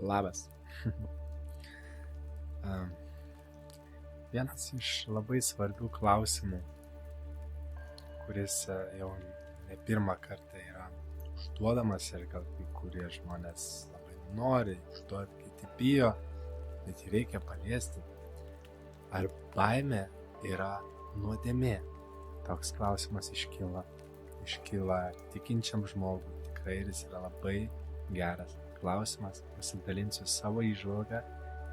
Labas. Vienas iš labai svarbių klausimų, kuris jau ne pirmą kartą yra užduodamas ir gal kai kurie žmonės labai nori užduoti, kiti bijo, bet jį reikia paliesti. Ar baimė yra nuodėmė? Toks klausimas iškyla tikinčiam žmogui. Tikrai ir jis yra labai geras klausimas. Pasidalinsiu savo įžvalgą,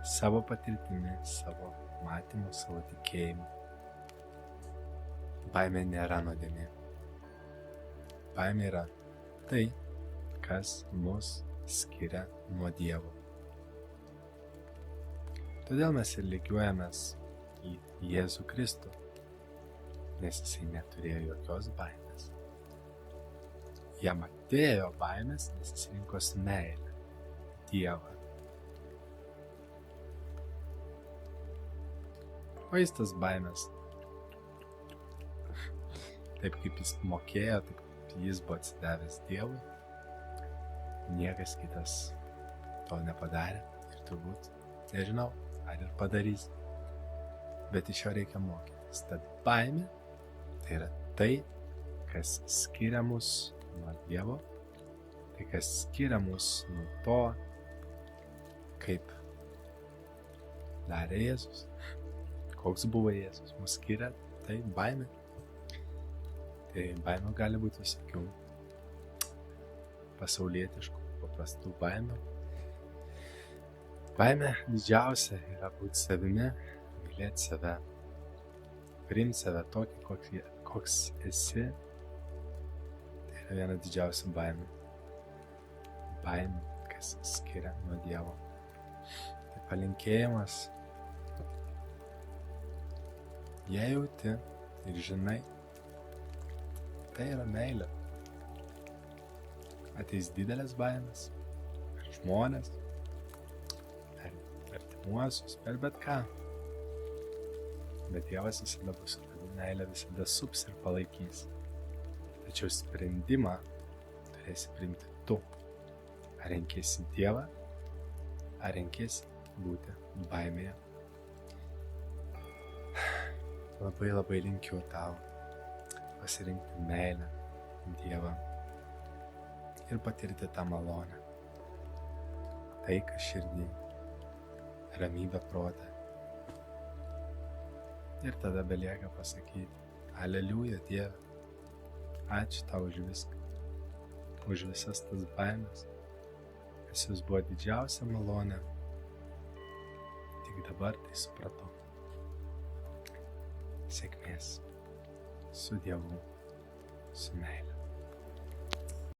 savo patirtimi, savo matymu, savo tikėjimu. Baimė nėra nuodėmė. Baimė yra tai, kas mus skiria nuo Dievo. Todėl mes ir lygiuojamės į Jėzų Kristų, nes jisai neturėjo jokios baimės. Jam atėjo baimės, nes jis rinkosi meilę, Dievą. O jis tas baimės, taip kaip jis mokėjo, taip kaip jis buvo atsidavęs Dievui, niekas kitas to nepadarė ir turbūt, nežinau, ar ir padarys, bet iš jo reikia mokytis. Tad baimė tai yra tai, kas skiria mus nuo Dievo, tai kas skiria mus nuo to, kaip darė Jėzus, koks buvo Jėzus, mus skiria tai baimė. Tai baimė gali būti visokių pasaulietiškų, paprastų baimių. Baimė didžiausia yra būti savimi, mylėti save, priimti save tokį, koks esi. Tai yra viena didžiausių baimių. Baimė, kas skiria nuo Dievo. Tai palinkėjimas. Jei jauti ir žinai, tai yra meilė. Ateis didelės baimės, per žmonės, per artimuosius, per bet ką. Bet Dievas visada bus, meilė visada sups ir palaikys. Tačiau sprendimą turėsi priimti tu. Ar renkiesi Dievą, ar renkiesi būti baimėje. Labai linkiu tau pasirinkti meilę, Dievą ir patirti tą malonę, taiką širdį, ramybę protą. Ir tada belieka pasakyti: Aleliuja, Dieve, ačiū tau už viską, už visas tas baimės, kas jūs buvo didžiausia malonė. Tik dabar tai supratau. Sėkmės su Dievu, su meile.